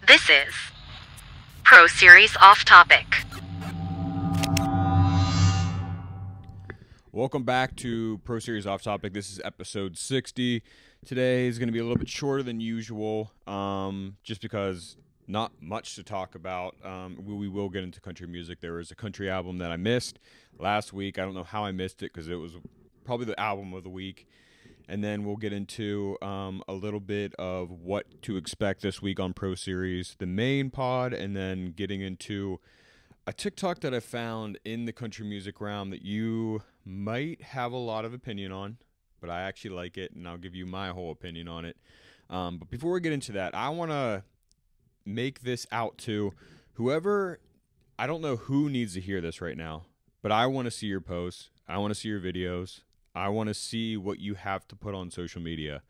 This is Pro Series Off Topic. Welcome back to Pro Series Off Topic. This is episode 60. Today is going to be a little bit shorter than usual, just because not much to talk about. We will get into country music. There was a country album that I missed last week. I don't know how I missed it because it was probably the album of the week. And then we'll get into a little bit of what to expect this week on Pro Series, the main pod, and then getting into a TikTok that I found in the country music realm that you might have a lot of opinion on, but I actually like it, and I'll give you my whole opinion on it. But before we get into that, I want to make this out to whoever, I don't know who needs to hear this right now, but I want to see your posts. I want to see your videos. I want to see what you have to put on social media.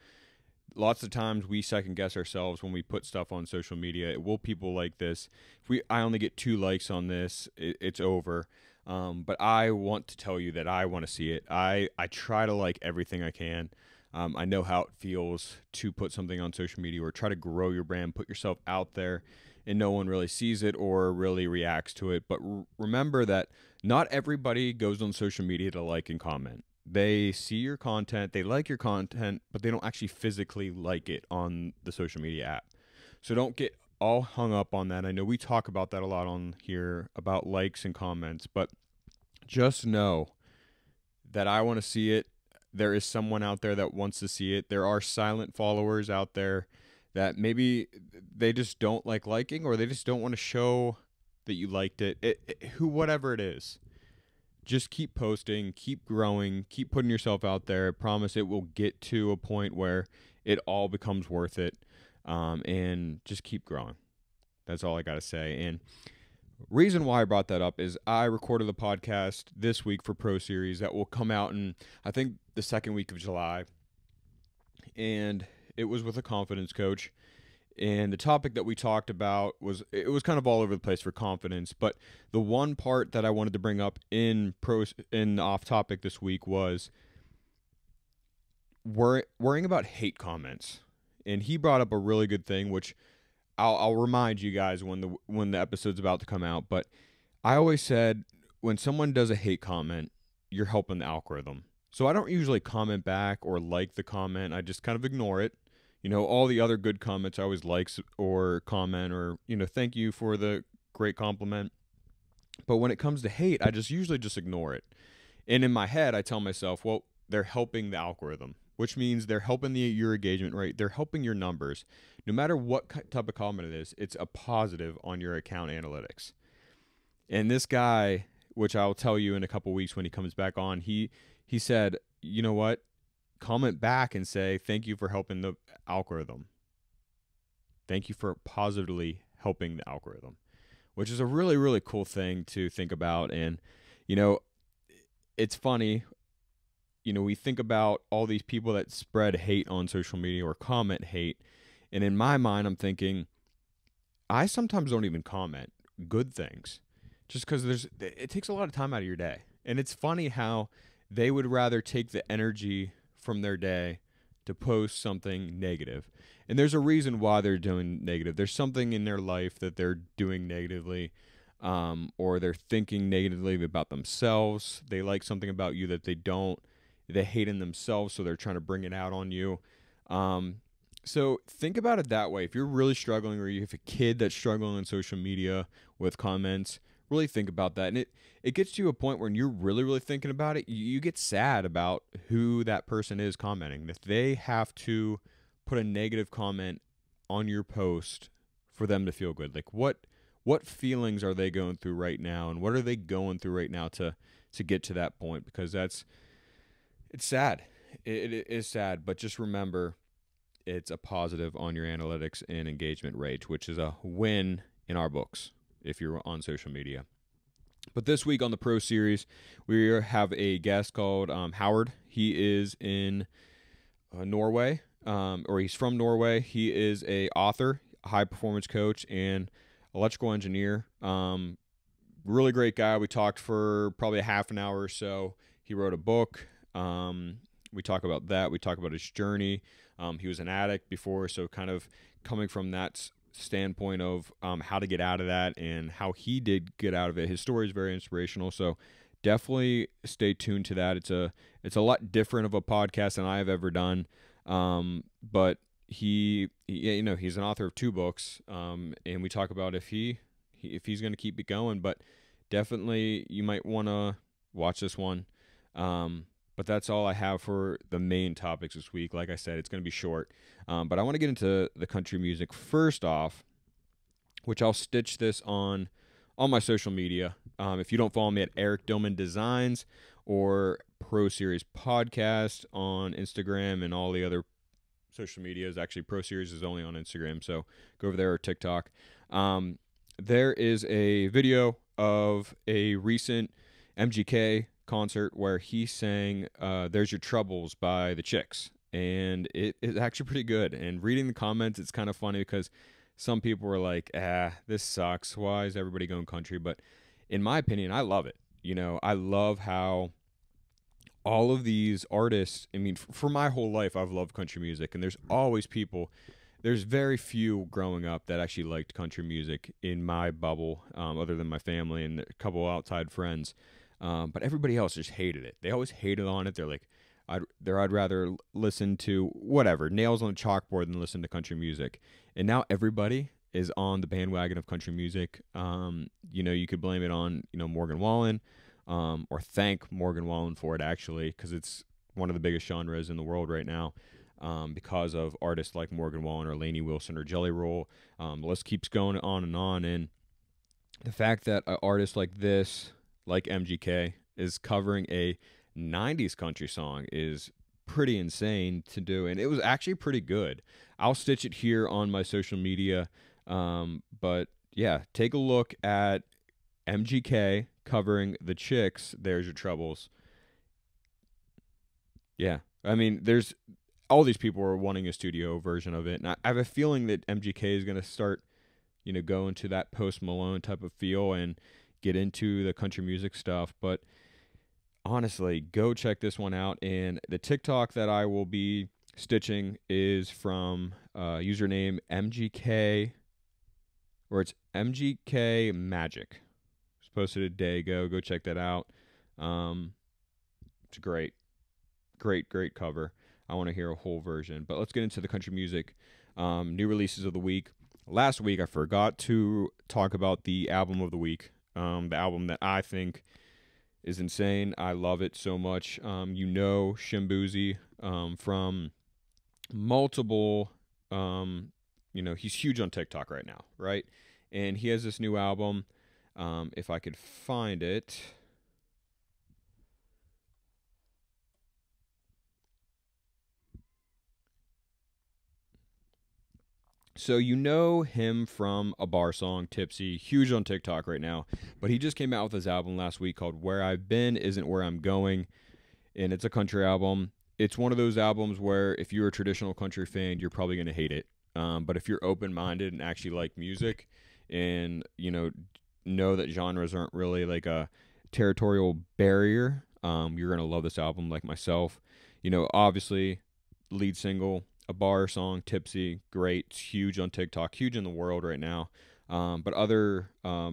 Lots of times we second guess ourselves when we put stuff on social media. Will people like this? If I only get 2 likes on this, it's over. But I want to tell you that I want to see it. I try to like everything I can. I know how it feels to put something on social media or try to grow your brand, put yourself out there, and no one really sees it or really reacts to it. But remember that not everybody goes on social media to like and comment. They see your content, they like your content, but they don't actually physically like it on the social media app. So don't get all hung up on that. I know we talk about that a lot on here about likes and comments, but just know that I want to see it. There is someone out there that wants to see it. There are silent followers out there that maybe they just don't like liking, or they just don't want to show that you liked it. Whatever it is. Just keep posting, keep growing, keep putting yourself out there. I promise it will get to a point where it all becomes worth it, and just keep growing. That's all I got to say. And reason why I brought that up is I recorded the podcast this week for Pro Series that will come out in, I think, the second week of July. And it was with a confidence coach. And the topic that we talked about was kind of all over the place for confidence. But the one part that I wanted to bring up in off topic this week was worrying about hate comments. And he brought up a really good thing, which I'll remind you guys when the episode's about to come out. But I always said when someone does a hate comment, you're helping the algorithm. So I don't usually comment back or like the comment. I just kind of ignore it. You know, all the other good comments I always like or comment or, thank you for the great compliment. But when it comes to hate, I usually just ignore it. And in my head, I tell myself, well, they're helping the algorithm, which means they're helping your engagement rate. They're helping your numbers. No matter what type of comment it is, it's a positive on your account analytics. And this guy, which I'll tell you in a couple weeks when he comes back on, he said, you know what? Comment back and say, thank you for helping the algorithm. Thank you for positively helping the algorithm, which is a really, really cool thing to think about. And, it's funny, we think about all these people that spread hate on social media or comment hate. And in my mind, I'm thinking, I sometimes don't even comment good things just because it takes a lot of time out of your day. And it's funny how they would rather take the energy from their day to post something negative. And there's a reason why they're doing negative. There's something in their life that they're doing negatively, or they're thinking negatively about themselves. They like something about you that they don't. They hate in themselves, so they're trying to bring it out on you. So think about it that way. If you're really struggling, or you have a kid that's struggling on social media with comments, really think about that. And it gets to a point when you're really, really thinking about it, you get sad about who that person is commenting. If they have to put a negative comment on your post for them to feel good, like what feelings are they going through right now, and what are they going through right now to get to that point? Because it's sad. It is sad, but just remember, it's a positive on your analytics and engagement rate, which is a win in our books if you're on social media. But this week on the Pro Series, we have a guest called Howard. He is in Norway, or he's from Norway. He is a author, high performance coach, and electrical engineer. Really great guy. We talked for probably a half an hour or so. He wrote a book. We talk about that. We talk about his journey. He was an addict before, so kind of coming from that standpoint of how to get out of that and how he did get out of it. His story is very inspirational, so definitely stay tuned to that. It's a lot different of a podcast than I have ever done, but he's an author of 2 books, and we talk about if he's going to keep it going. But definitely you might want to watch this one. But that's all I have for the main topics this week. Like I said, it's going to be short. But I want to get into the country music first off, which I'll stitch this on my social media. If you don't follow me at Eric Dillman Designs or Pro Series Podcast on Instagram and all the other social medias. Actually, Pro Series is only on Instagram, so go over there, or TikTok. There is a video of a recent MGK concert where he sang There's Your Troubles by the Chicks, and it is actually pretty good. And reading the comments, it's kind of funny because some people were like, this sucks, why is everybody going country? But in my opinion, I love it. I love how all of these artists, I mean, for my whole life, I've loved country music, and there's very few growing up that actually liked country music in my bubble, other than my family and a couple outside friends. But everybody else just hated it. They always hated on it. They're like, I'd rather listen to whatever, nails on a chalkboard than listen to country music. And now everybody is on the bandwagon of country music. You could blame it on, Morgan Wallen, or thank Morgan Wallen for it, actually, because it's one of the biggest genres in the world right now, because of artists like Morgan Wallen or Lainey Wilson or Jelly Roll. The list keeps going on. And the fact that an artist like this, like MGK, is covering a 90s country song is pretty insane to do, and it was actually pretty good. I'll stitch it here on my social media, but yeah, take a look at MGK covering the Chicks, There's Your Troubles. Yeah, I mean, there's all these people are wanting a studio version of it, and I have a feeling that MGK is going to start, go into that Post Malone type of feel and get into the country music stuff. But honestly, go check this one out. And the TikTok that I will be stitching is from username MGK, or it's MGK Magic. It's posted a day ago. Go check that out. It's a great cover. I want to hear a whole version. But let's get into the country music new releases of the week. Last week, I forgot to talk about the album of the week. The album that I think is insane. I love it so much. Shimbuzi from multiple, he's huge on TikTok right now, right? And he has this new album. If I could find it. So him from a bar song, Tipsy, huge on TikTok right now. But he just came out with his album last week called Where I've Been Isn't Where I'm Going. And it's a country album. It's one of those albums where if you're a traditional country fan, you're probably going to hate it. But if you're open-minded and actually like music and, know that genres aren't really like a territorial barrier, you're going to love this album like myself. Obviously, lead single, a bar song, Tipsy, great. It's huge on TikTok, huge in the world right now. But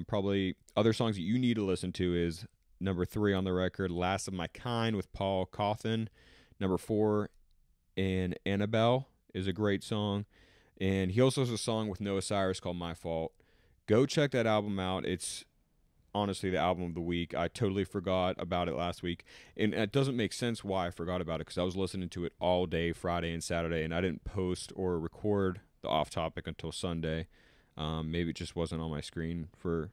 probably other songs that you need to listen to is number 3 on the record, Last of My Kind with Paul Cawthon. Number 4, and Annabelle is a great song. And he also has a song with Noah Cyrus called My Fault. Go check that album out. It's honestly the album of the week. I totally forgot about it last week. And it doesn't make sense why I forgot about it, because I was listening to it all day Friday and Saturday, and I didn't post or record the off topic until Sunday. Maybe it just wasn't on my screen for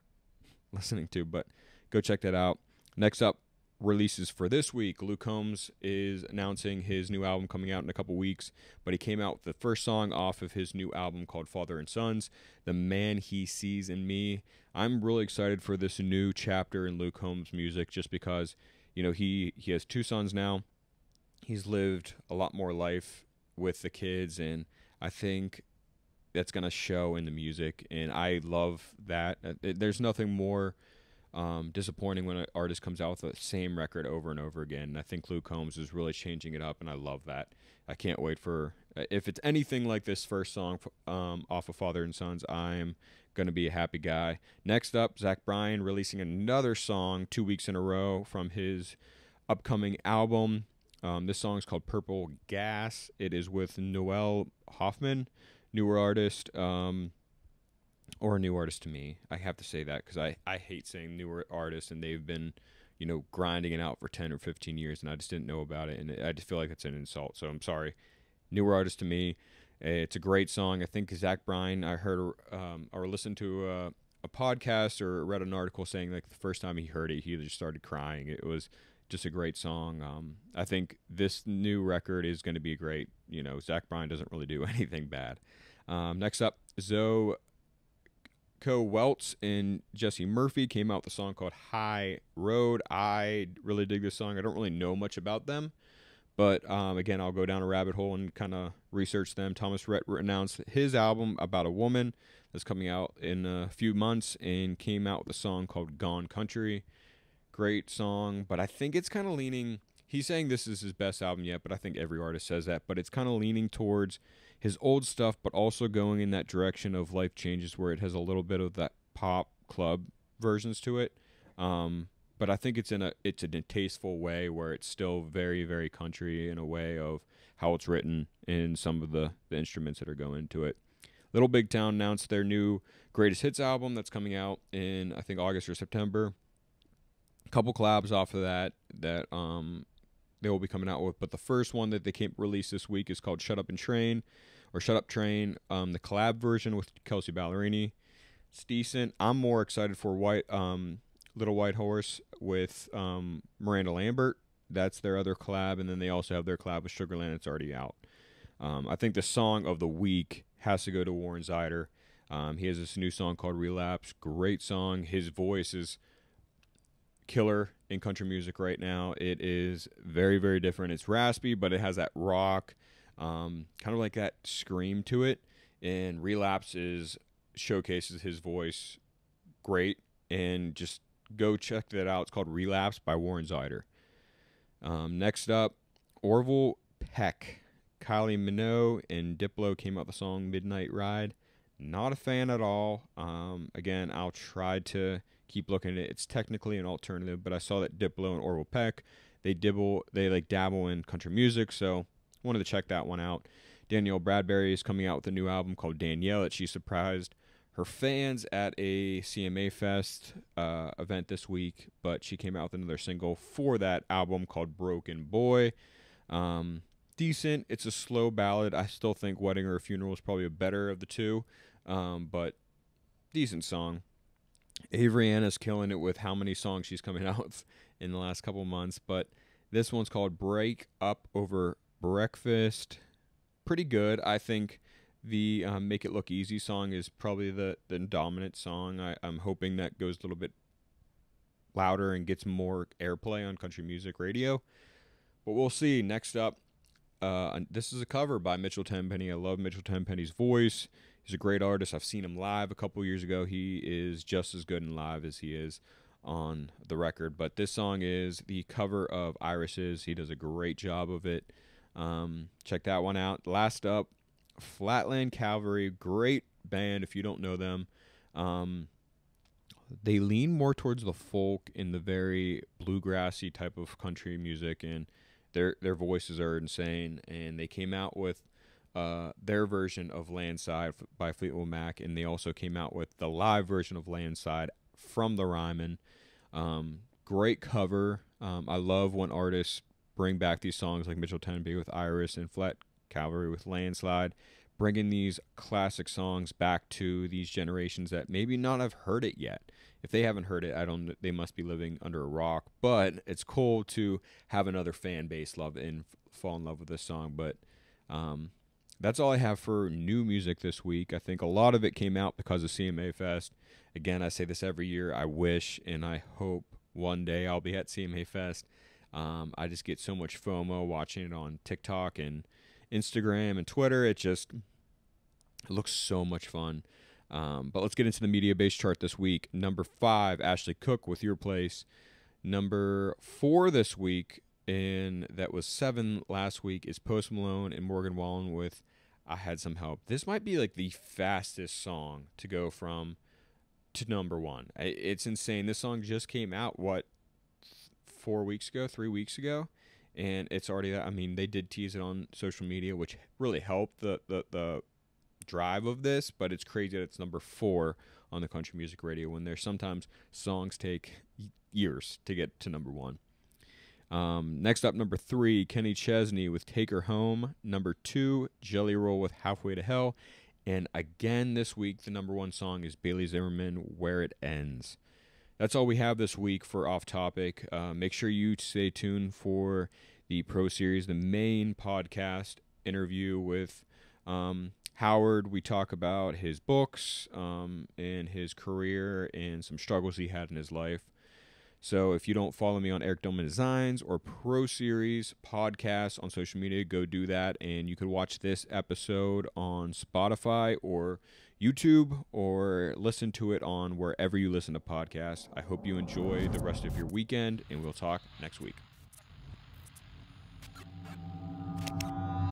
listening to, but go check that out. Next up, releases for this week. Luke Combs is announcing his new album coming out in a couple weeks, but he came out with the first song off of his new album called Father and Sons, The Man He Sees in Me. I'm really excited for this new chapter in Luke Combs' music, just because, he has 2 sons now. He's lived a lot more life with the kids, and I think that's going to show in the music, and I love that. There's nothing more disappointing when an artist comes out with the same record over and over again. And I think Luke Combs is really changing it up, and I love that. I can't wait for If it's anything like this first song off of Father and Sons, I'm going to be a happy guy. Next up, Zach Bryan releasing another song 2 weeks in a row from his upcoming album. This song is called Purple Gas. It is with Noel Hoffman, newer artist, or a new artist to me. I have to say that because I hate saying newer artists, and they've been, grinding it out for 10 or 15 years, and I just didn't know about it, and I just feel like it's an insult, so I'm sorry. Newer artist to me. It's a great song. I think Zach Bryan, I heard or listened to a podcast or read an article saying like the first time he heard it, he just started crying. It was just a great song. I think this new record is going to be great. Zach Bryan doesn't really do anything bad. Next up, Zoe Weltz and Jesse Murphy came out with a song called High Road. I really dig this song. I don't really know much about them, but again, I'll go down a rabbit hole and kind of research them. Thomas Rhett announced his album about a woman that's coming out in a few months and came out with a song called Gone Country. Great song, but I think it's kind of leaning, he's saying this is his best album yet, but I think every artist says that, but it's kind of leaning towards his old stuff, but also going in that direction of Life Changes where it has a little bit of that pop club versions to it. But I think it's in a tasteful way where it's still very, very country in a way of how it's written and some of the instruments that are going into it. Little Big Town announced their new Greatest Hits album that's coming out in, I think, August or September. A couple collabs off of that they will be coming out with, but the first one that they released this week is called Shut Up Train. The collab version with Kelsey Ballerini. It's decent. I'm more excited for Little White Horse with Miranda Lambert. That's their other collab, and then they also have their collab with Sugarland. It's already out. I think the song of the week has to go to Warren Zidar. He has this new song called Relapse. Great song. His voice is killer in country music right now. It is very, very different. It's raspy, but it has that rock, kind of like that scream to it. And Relapse showcases his voice great. And just go check that out. It's called Relapse by Warren Zidar. Next up, Orville Peck, Kylie Minogue, and Diplo came out with the song Midnight Ride. Not a fan at all. Again, I'll try to keep looking at it. It's technically an alternative, but I saw that Diplo and Orville Peck, they dabble in country music, so wanted to check that one out. Danielle Bradbury is coming out with a new album called Danielle that she surprised her fans at a CMA Fest event this week, but she came out with another single for that album called Broken Boy. Decent. It's a slow ballad. I still think Wedding or a Funeral is probably a better of the two, but decent song. Avery Anna's killing it with how many songs she's coming out with in the last couple months, but this one's called Break Up Over Breakfast. Pretty good. I think the Make It Look Easy song is probably the dominant song. I'm hoping that goes a little bit louder and gets more airplay on country music radio, but we'll see. Next up, this is a cover by Mitchell Tenpenny. I love Mitchell Tenpenny's voice. He's a great artist. I've seen him live a couple years ago. He is just as good in live as he is on the record. But this song is the cover of Iris's. He does a great job of it. Check that one out. Last up, Flatland Cavalry. Great band if you don't know them. They lean more towards the folk and the very bluegrassy type of country music, and their voices are insane. And they came out with their version of Landside by Fleetwood Mac, and they also came out with the live version of Landside from the Ryman. Great cover. I love when artists bring back these songs like Mitchell Tenpenny with Iris and Flat Cavalry with Landslide, bringing these classic songs back to these generations that maybe not have heard it yet. If they haven't heard it, they must be living under a rock. But it's cool to have another fan base love and fall in love with this song. But that's all I have for new music this week. I think a lot of it came out because of CMA Fest. Again, I say this every year. I wish and I hope one day I'll be at CMA Fest. I just get so much FOMO watching it on TikTok and Instagram and Twitter. It looks so much fun. But let's get into the Mediabase Chart this week. Number 5, Ashley Cook with Your Place. Number 4 this week, and that was 7 last week, is Post Malone and Morgan Wallen with I Had Some Help. This might be like the fastest song to go from to number one. It's insane. This song just came out, 3 weeks ago, and it's already, I mean, they did tease it on social media, which really helped the drive of this, but it's crazy that it's number 4 on the country music radio when there's sometimes songs take years to get to number 1. Next up, number 3, Kenny Chesney with Take Her Home. Number 2, Jelly Roll with Halfway to Hell. And again this week, the number 1 song is Bailey Zimmerman, Where It Ends. That's all we have this week for Off Topic. Make sure you stay tuned for the Pro Series, the main podcast interview with Howard. We talk about his books and his career and some struggles he had in his life. So if you don't follow me on Eric Dillman Designs or Pro Series podcasts on social media, go do that. And you could watch this episode on Spotify or YouTube or listen to it on wherever you listen to podcasts. I hope you enjoy the rest of your weekend, and we'll talk next week.